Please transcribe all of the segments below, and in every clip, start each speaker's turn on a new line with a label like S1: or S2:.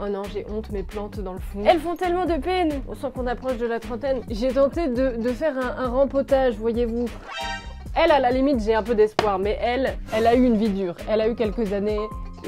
S1: oh non j'ai honte, mes plantes dans le fond, elles font tellement de peine. On sent qu'on approche de la trentaine. J'ai tenté de faire un rempotage, voyez-vous. Elle, à la limite, j'ai un peu d'espoir, mais elle a eu une vie dure. Elle a eu quelques années.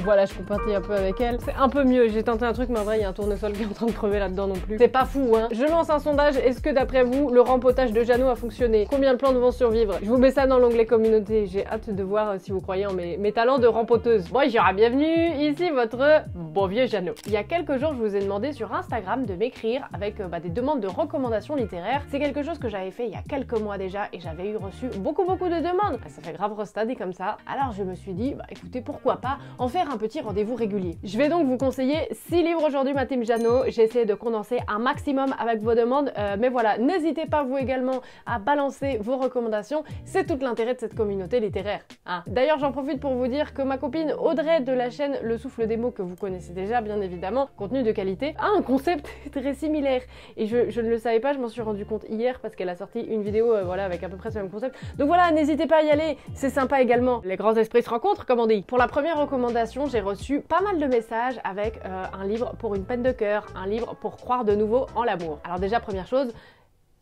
S1: Voilà, je compatis un peu avec elle. C'est un peu mieux, j'ai tenté un truc, mais en vrai, il y a un tournesol qui est en train de crever là-dedans non plus. C'est pas fou, hein. Je lance un sondage, est-ce que d'après vous, le rempotage de Jeannot a fonctionné? Combien de plantes vont survivre? Je vous mets ça dans l'onglet communauté. J'ai hâte de voir si vous croyez en mes talents de rempoteuse. Bonjour, bienvenue, ici votre bon vieux Jeannot. Il y a quelques jours, je vous ai demandé sur Instagram de m'écrire avec des demandes de recommandations littéraires. C'est quelque chose que j'avais fait il y a quelques mois déjà et j'avais eu reçu beaucoup de demandes. Ça fait grave rostadé comme ça. Alors je me suis dit, écoutez, pourquoi pas en faire un petit rendez-vous régulier. Je vais donc vous conseiller 6 livres aujourd'hui, ma team Jeannot. J'ai essayé de condenser un maximum avec vos demandes, mais voilà, n'hésitez pas vous également à balancer vos recommandations. C'est tout l'intérêt de cette communauté littéraire. Hein. D'ailleurs, j'en profite pour vous dire que ma copine Audrey de la chaîne Le Souffle des mots, que vous connaissez déjà bien évidemment, contenu de qualité, a un concept très similaire. Et je ne le savais pas, je m'en suis rendu compte hier parce qu'elle a sorti une vidéo voilà, avec à peu près ce même concept. Donc voilà, n'hésitez pas à y aller, c'est sympa également. Les grands esprits se rencontrent, comme on dit. Pour la première recommandation, j'ai reçu pas mal de messages avec un livre pour une peine de cœur, un livre pour croire de nouveau en l'amour. Alors déjà, première chose,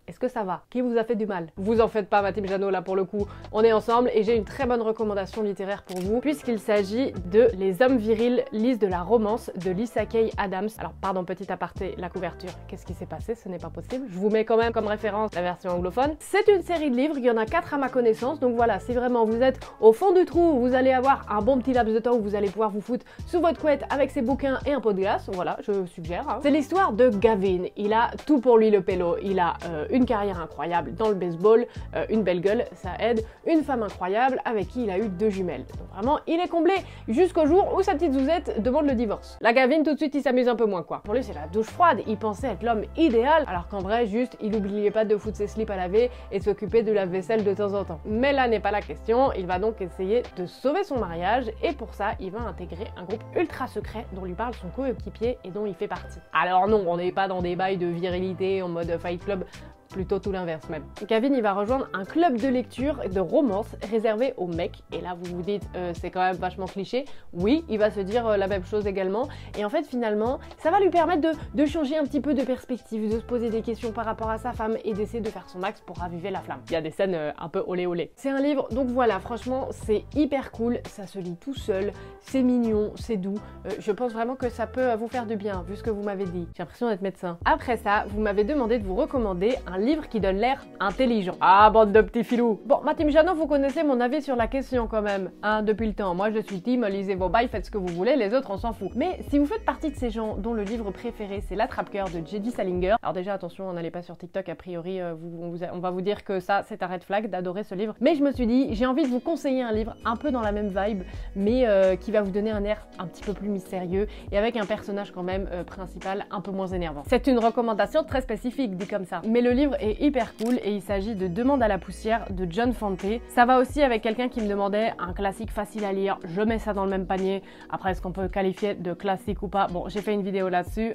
S1: est-ce que ça va? Qui vous a fait du mal? Vous en faites pas, ma team Jeannot, là pour le coup. On est ensemble et j'ai une très bonne recommandation littéraire pour vous, puisqu'il s'agit de Les hommes virils lisent de la romance de Lisa Kay Adams. Alors, pardon, petit aparté, la couverture, qu'est-ce qui s'est passé? Ce n'est pas possible. Je vous mets quand même comme référence la version anglophone. C'est une série de livres, il y en a 4 à ma connaissance, donc voilà, si vraiment vous êtes au fond du trou, vous allez avoir un bon petit laps de temps où vous allez pouvoir vous foutre sous votre couette avec ses bouquins et un pot de glace, voilà, je suggère. Hein. C'est l'histoire de Gavin. Il a tout pour lui, le pélo. Il a une carrière incroyable dans le baseball, une belle gueule, ça aide, une femme incroyable avec qui il a eu 2 jumelles. Donc vraiment, il est comblé jusqu'au jour où sa petite Zouzette demande le divorce. La Gavin, tout de suite, il s'amuse un peu moins, quoi. Pour lui, c'est la douche froide. Il pensait être l'homme idéal, alors qu'en vrai, juste, il n'oubliait pas de foutre ses slips à laver et de s'occuper de la vaisselle de temps en temps. Mais là n'est pas la question. Il va donc essayer de sauver son mariage et pour ça, il va intégrer un groupe ultra secret dont lui parle son coéquipier et dont il fait partie. Alors non, on n'est pas dans des bails de virilité en mode Fight Club. Plutôt tout l'inverse même. Gavin, il va rejoindre un club de lecture de romance réservé aux mecs. Et là, vous vous dites, c'est quand même vachement cliché. Oui, il va se dire la même chose également. Et en fait, finalement, ça va lui permettre de changer un petit peu de perspective, de se poser des questions par rapport à sa femme et d'essayer de faire son max pour raviver la flamme. Il y a des scènes un peu olé olé. C'est un livre, donc voilà, franchement, c'est hyper cool. Ça se lit tout seul, c'est mignon, c'est doux. Je pense vraiment que ça peut vous faire du bien, vu ce que vous m'avez dit. J'ai l'impression d'être médecin. Après ça, vous m'avez demandé de vous recommander un livre qui donne l'air intelligent. Ah, bande de petits filous. Bon, ma team Jeannot, vous connaissez mon avis sur la question quand même, hein, depuis le temps. Moi, je suis team, lisez vos bails, faites ce que vous voulez, les autres, on s'en fout. Mais si vous faites partie de ces gens dont le livre préféré, c'est L'Attrape-Cœur de J.D. Salinger, alors déjà, attention, on n'allait pas sur TikTok, a priori, on va vous dire que ça, c'est un red flag d'adorer ce livre. Mais je me suis dit, j'ai envie de vous conseiller un livre un peu dans la même vibe, mais qui va vous donner un air un petit peu plus mystérieux et avec un personnage quand même principal un peu moins énervant. C'est une recommandation très spécifique, dit comme ça. Mais le livre est hyper cool et il s'agit de Demande à la poussière de John Fante. Ça va aussi avec quelqu'un qui me demandait un classique facile à lire, je mets ça dans le même panier. Après, est-ce qu'on peut qualifier de classique ou pas? Bon, j'ai fait une vidéo là-dessus,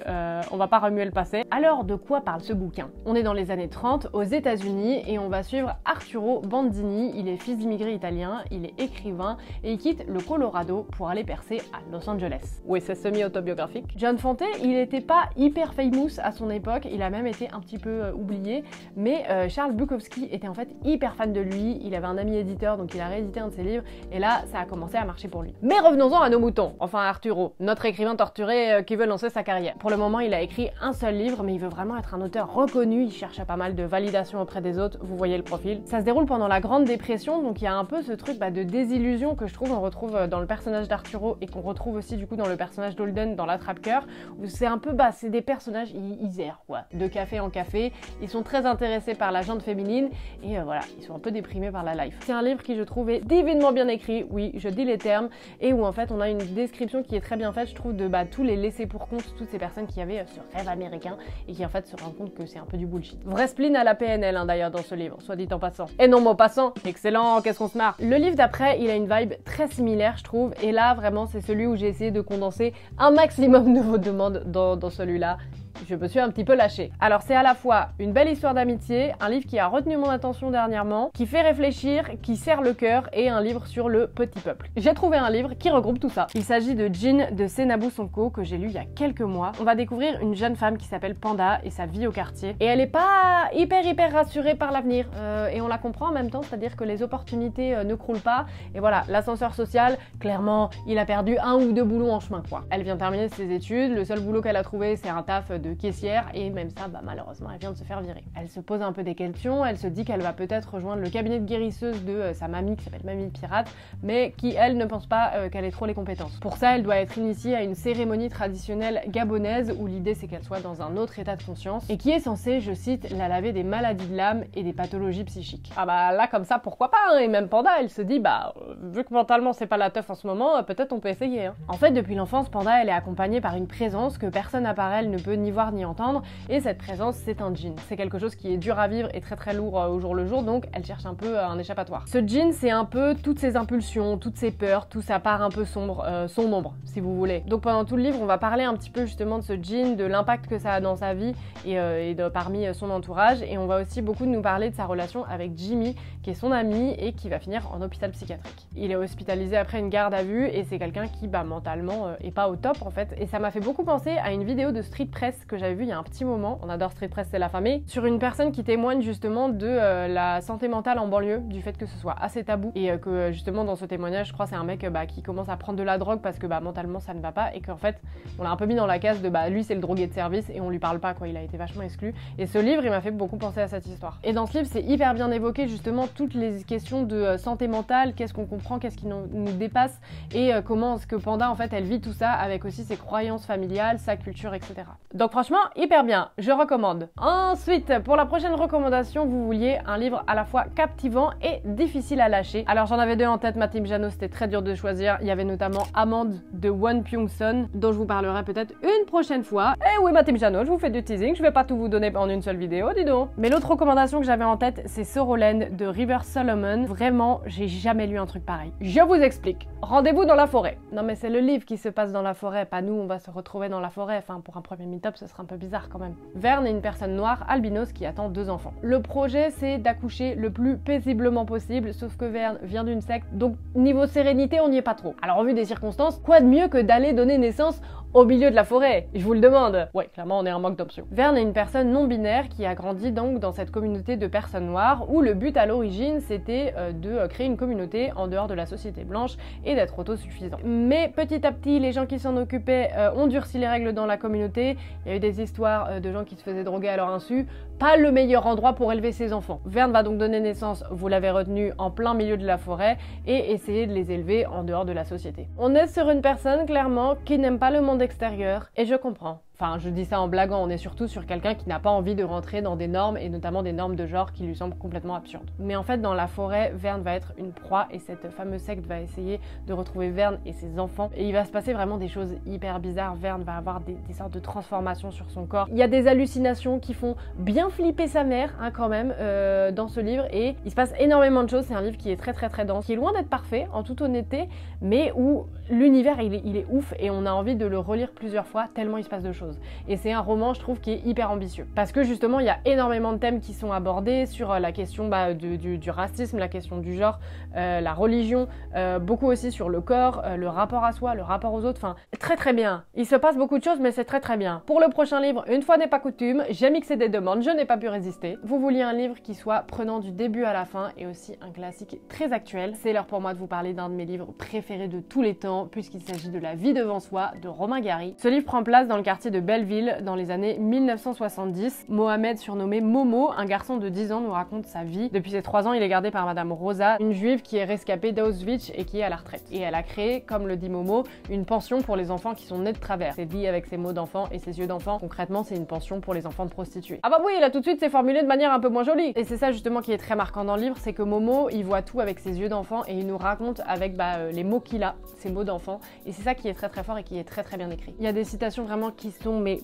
S1: on va pas remuer le passé. Alors, de quoi parle ce bouquin? On est dans les années 30 aux États-Unis et on va suivre Arturo Bandini. Il est fils d'immigrés italiens, il est écrivain et il quitte le Colorado pour aller percer à Los Angeles. Oui, c'est semi-autobiographique. John Fante, il n'était pas hyper famous à son époque, il a même été un petit peu oublié. Mais Charles Bukowski était en fait hyper fan de lui, il avait un ami éditeur donc il a réédité un de ses livres et là ça a commencé à marcher pour lui. Mais revenons-en à nos moutons, enfin à Arturo, notre écrivain torturé qui veut lancer sa carrière. Pour le moment il a écrit un seul livre mais il veut vraiment être un auteur reconnu, il cherche à pas mal de validation auprès des autres, vous voyez le profil. Ça se déroule pendant la Grande Dépression donc il y a un peu ce truc de désillusion que je trouve on retrouve dans le personnage d'Arturo et qu'on retrouve aussi du coup dans le personnage d'Holden dans L'Attrape-Cœur où c'est un peu c'est des personnages, ils errent quoi, de café en café, ils sont très intéressés par la gente féminine et voilà, ils sont un peu déprimés par la life. C'est un livre qui je trouve est divinement bien écrit, oui, je dis les termes, et où en fait on a une description qui est très bien faite, je trouve, de tous les laissés pour compte, toutes ces personnes qui avaient ce rêve américain et qui en fait se rendent compte que c'est un peu du bullshit. Vrai spleen à la PNL d'ailleurs dans ce livre, soit dit en passant. Et non mot passant, excellent, qu'est-ce qu'on se marre. Le livre d'après, il a une vibe très similaire je trouve, et là vraiment c'est celui où j'ai essayé de condenser un maximum de vos demandes dans celui-là. je me suis un petit peu lâchée. Alors c'est à la fois une belle histoire d'amitié, un livre qui a retenu mon attention dernièrement, qui fait réfléchir, qui serre le cœur et un livre sur le petit peuple. J'ai trouvé un livre qui regroupe tout ça. Il s'agit de Jin de Senabu Sonko que j'ai lu il y a quelques mois. On va découvrir une jeune femme qui s'appelle Panda et sa vie au quartier. Et elle est pas hyper rassurée par l'avenir. Et on la comprend en même temps, c'est-à-dire que les opportunités ne croulent pas. Et voilà, l'ascenseur social, clairement, il a perdu 1 ou 2 boulots en chemin quoi. Elle vient de terminer ses études, le seul boulot qu'elle a trouvé c'est un taf de caissière et même ça, bah malheureusement, elle vient de se faire virer. Elle se pose un peu des questions, elle se dit qu'elle va peut-être rejoindre le cabinet de guérisseuse de sa mamie qui s'appelle Mamie Pirate, mais qui elle ne pense pas qu'elle ait trop les compétences. Pour ça, elle doit être initiée à une cérémonie traditionnelle gabonaise où l'idée c'est qu'elle soit dans un autre état de conscience et qui est censée, je cite, la laver des maladies de l'âme et des pathologies psychiques. Ah bah là comme ça pourquoi pas hein. Et même Panda elle se dit bah vu que mentalement c'est pas la teuf en ce moment, peut-être on peut essayer hein. En fait depuis l'enfance Panda elle est accompagnée par une présence que personne à part elle ne peut ni voir ni entendre et cette présence c'est un djinn. C'est quelque chose qui est dur à vivre et très lourd au jour le jour donc elle cherche un peu un échappatoire. Ce djinn c'est un peu toutes ses impulsions, toutes ses peurs, tout sa part un peu sombre, son ombre si vous voulez. Donc pendant tout le livre on va parler un petit peu justement de ce djinn, de l'impact que ça a dans sa vie et parmi son entourage et on va aussi beaucoup nous parler de sa relation avec Jimmy qui est son ami et qui va finir en hôpital psychiatrique. Il est hospitalisé après une garde à vue et c'est quelqu'un qui mentalement est pas au top en fait et ça m'a fait beaucoup penser à une vidéo de Street Press que j'avais vue il y a un petit moment, on adore Street Press c'est la famille, sur une personne qui témoigne justement de la santé mentale en banlieue, du fait que ce soit assez tabou et que justement dans ce témoignage je crois c'est un mec qui commence à prendre de la drogue parce que mentalement ça ne va pas et qu'en fait on l'a un peu mis dans la case de lui c'est le drogué de service et on lui parle pas quoi, il a été vachement exclu et ce livre il m'a fait beaucoup penser à cette histoire. Et dans ce livre c'est hyper bien évoqué justement toutes les questions de santé mentale, qu'est-ce qu'on comprend, qu'est-ce qui nous dépasse et comment est-ce que Panda en fait elle vit tout ça avec aussi ses croyances familiales, sa culture etc. Donc franchement hyper bien, je recommande. Ensuite pour la prochaine recommandation vous vouliez un livre à la fois captivant et difficile à lâcher. Alors j'en avais 2 en tête, ma team Jano c'était très dur de choisir, il y avait notamment Amande de Won Pyung-sun dont je vous parlerai peut-être une prochaine fois. Et oui ma team Jano, je vous fais du teasing, je vais pas tout vous donner en une seule vidéo, dis donc. Mais l'autre recommandation que j'avais en tête c'est Sorrowland de River Solomon. Vraiment j'ai jamais lu un truc pareil. Je vous explique. Rendez-vous dans la forêt. Non mais c'est le livre qui se passe dans la forêt, pas nous on va se retrouver dans la forêt, enfin pour un premier meet-up ce serait un peu bizarre quand même. Vern est une personne noire albinos qui attend 2 enfants. Le projet c'est d'accoucher le plus paisiblement possible, sauf que Vern vient d'une secte, donc niveau sérénité on n'y est pas trop. Alors au vu des circonstances, quoi de mieux que d'aller donner naissance au milieu de la forêt? Je vous le demande. Ouais, clairement on est un manque d'options. Vern est une personne non binaire qui a grandi donc dans cette communauté de personnes noires où le but à l'origine c'était de créer une communauté en dehors de la société blanche et d'être autosuffisant. Mais petit à petit les gens qui s'en occupaient ont durci les règles dans la communauté, il y a eu des histoires de gens qui se faisaient droguer à leur insu, pas le meilleur endroit pour élever ses enfants. Vern va donc donner naissance, vous l'avez retenu, en plein milieu de la forêt et essayer de les élever en dehors de la société. On est sur une personne clairement qui n'aime pas le monde extérieur et je comprends. Enfin, je dis ça en blaguant, on est surtout sur quelqu'un qui n'a pas envie de rentrer dans des normes, et notamment des normes de genre qui lui semblent complètement absurdes. Mais en fait, dans la forêt, Vern va être une proie, et cette fameuse secte va essayer de retrouver Vern et ses enfants. Et il va se passer vraiment des choses hyper bizarres. Vern va avoir des sortes de transformations sur son corps. Il y a des hallucinations qui font bien flipper sa mère, hein, quand même, dans ce livre. Et il se passe énormément de choses. C'est un livre qui est très dense, qui est loin d'être parfait, en toute honnêteté, mais où l'univers, il est ouf, et on a envie de le relire plusieurs fois, tellement il se passe de choses. Et c'est un roman, je trouve, qui est hyper ambitieux. Parce que justement, il y a énormément de thèmes qui sont abordés sur la question du racisme, la question du genre, la religion, beaucoup aussi sur le corps, le rapport à soi, le rapport aux autres, enfin, très bien. Il se passe beaucoup de choses, mais c'est très bien. Pour le prochain livre, une fois n'est pas coutume, j'ai mixé des demandes, je n'ai pas pu résister. Vous vouliez un livre qui soit prenant du début à la fin et aussi un classique très actuel. C'est l'heure pour moi de vous parler d'un de mes livres préférés de tous les temps, puisqu'il s'agit de La vie devant soi de Romain Gary. Ce livre prend place dans le quartier de Belleville dans les années 1970. Mohamed, surnommé Momo, un garçon de 10 ans, nous raconte sa vie. Depuis ses 3 ans, il est gardé par Madame Rosa, une juive qui est rescapée d'Auschwitz et qui est à la retraite. Et elle a créé, comme le dit Momo, une pension pour les enfants qui sont nés de travers. C'est dit avec ses mots d'enfant et ses yeux d'enfant. Concrètement, c'est une pension pour les enfants de prostituées. Ah bah oui, là tout de suite, c'est formulé de manière un peu moins jolie. Et c'est ça justement qui est très marquant dans le livre, c'est que Momo, il voit tout avec ses yeux d'enfant et il nous raconte avec les mots qu'il a, ses mots d'enfant. Et c'est ça qui est très fort et qui est très bien bien écrit. Il y a des citations vraiment qui sont mais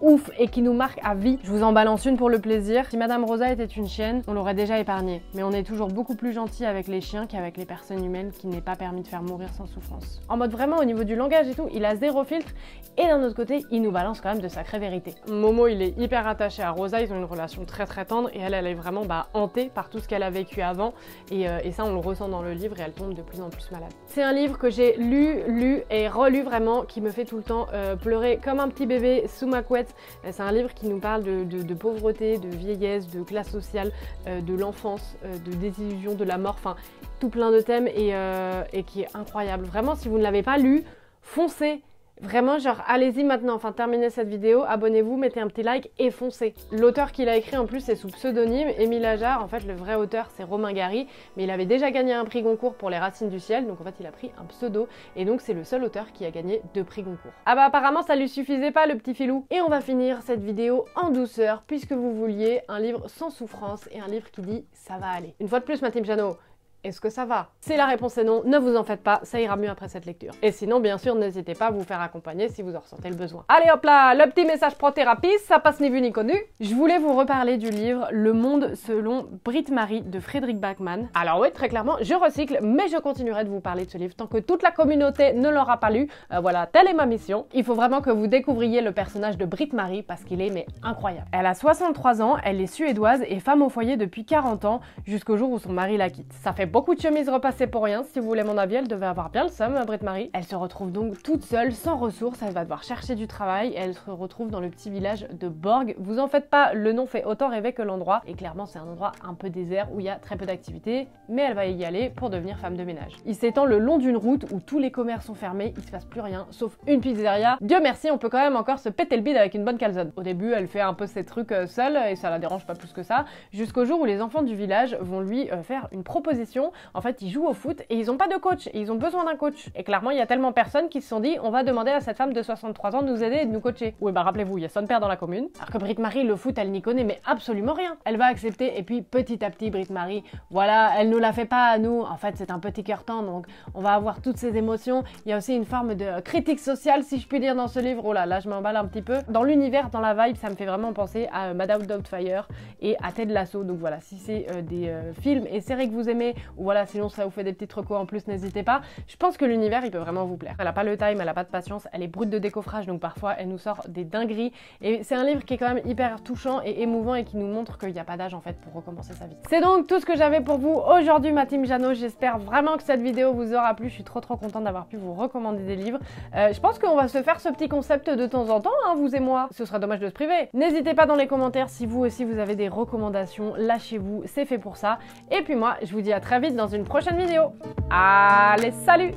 S1: ouf et qui nous marquent à vie. Je vous en balance une pour le plaisir. Si Madame Rosa était une chienne, on l'aurait déjà épargnée. Mais on est toujours beaucoup plus gentil avec les chiens qu'avec les personnes humaines qui n'est pas permis de faire mourir sans souffrance. En mode vraiment au niveau du langage et tout, il a zéro filtre et d'un autre côté, il nous balance quand même de sacrées vérités. Momo, il est hyper attaché à Rosa, ils ont une relation très tendre et elle est vraiment hantée par tout ce qu'elle a vécu avant et ça on le ressent dans le livre et elle tombe de plus en plus malade. C'est un livre que j'ai lu et relu vraiment, qui me fait tout le temps pleurer comme un petit bébé sous ma couette. C'est un livre qui nous parle de pauvreté, de vieillesse, de classe sociale, de l'enfance, de désillusion, de la mort, enfin tout plein de thèmes et qui est incroyable. Vraiment, si vous ne l'avez pas lu, foncez. Vraiment, genre, allez-y maintenant, enfin, terminez cette vidéo, abonnez-vous, mettez un petit like et foncez. L'auteur qui l'a écrit en plus, c'est sous pseudonyme, Émile Ajar. En fait, le vrai auteur, c'est Romain Gary, mais il avait déjà gagné un prix Goncourt pour Les Racines du Ciel, donc en fait, il a pris un pseudo, et donc c'est le seul auteur qui a gagné 2 prix Goncourt. Ah bah, apparemment, ça lui suffisait pas, le petit filou. Et on va finir cette vidéo en douceur, puisque vous vouliez un livre sans souffrance et un livre qui dit « ça va aller ». Une fois de plus, ma team Jeannot, est-ce que ça va? Si la réponse est non, ne vous en faites pas, ça ira mieux après cette lecture. Et sinon, bien sûr, n'hésitez pas à vous faire accompagner si vous en ressentez le besoin. Allez hop là, le petit message pro-thérapie, ça passe ni vu ni connu. Je voulais vous reparler du livre Le Monde selon Britt-Marie de Frédéric Backman. Alors oui, très clairement, je recycle, mais je continuerai de vous parler de ce livre tant que toute la communauté ne l'aura pas lu. Voilà, telle est ma mission. Il faut vraiment que vous découvriez le personnage de Britt-Marie parce qu'il est mais incroyable. Elle a 63 ans, elle est suédoise et femme au foyer depuis 40 ans, jusqu'au jour où son mari la quitte. Ça fait beaucoup de chemises repassées pour rien, si vous voulez mon avis, elle devait avoir bien le seum, Britt-Marie. Elle se retrouve donc toute seule, sans ressources, elle va devoir chercher du travail, et elle se retrouve dans le petit village de Borg. Vous en faites pas, le nom fait autant rêver que l'endroit, et clairement c'est un endroit un peu désert où il y a très peu d'activités, mais elle va y aller pour devenir femme de ménage. Il s'étend le long d'une route où tous les commerces sont fermés, il se passe plus rien, sauf une pizzeria. Dieu merci, on peut quand même encore se péter le bide avec une bonne calzone. Au début, elle fait un peu ses trucs seule, et ça la dérange pas plus que ça, jusqu'au jour où les enfants du village vont lui faire une proposition. En fait, ils jouent au foot et ils ont pas de coach, et ils ont besoin d'un coach. Et clairement, il y a tellement personne qui se sont dit, on va demander à cette femme de 63 ans de nous aider et de nous coacher. Oui, bah rappelez-vous, il y a son père dans la commune. Alors que Britt-Marie, le foot, elle n'y connaît mais absolument rien. Elle va accepter, et puis petit à petit, Britt-Marie, voilà, elle nous la fait pas à nous. En fait, c'est un petit cœur tendre, donc on va avoir toutes ces émotions. Il y a aussi une forme de critique sociale, si je puis dire, dans ce livre. Oh là, je m'emballe un petit peu. Dans l'univers, dans la vibe, ça me fait vraiment penser à Madame Doubtfire et à Ted Lasso. Donc voilà, si c'est des films et séries que vous aimez, ou voilà, sinon ça vous fait des petites recos en plus, n'hésitez pas. Je pense que l'univers, il peut vraiment vous plaire. Elle a pas le time, elle a pas de patience, elle est brute de décoffrage, donc parfois elle nous sort des dingueries. Et c'est un livre qui est quand même hyper touchant et émouvant et qui nous montre qu'il n'y a pas d'âge en fait pour recommencer sa vie. C'est donc tout ce que j'avais pour vous aujourd'hui, ma team Jeannot. J'espère vraiment que cette vidéo vous aura plu. Je suis trop contente d'avoir pu vous recommander des livres. Je pense qu'on va se faire ce petit concept de temps en temps, hein, vous et moi. Ce serait dommage de se priver. N'hésitez pas dans les commentaires si vous aussi vous avez des recommandations. Lâchez-vous, c'est fait pour ça. Et puis moi, je vous dis à très vite dans une prochaine vidéo. Allez, salut!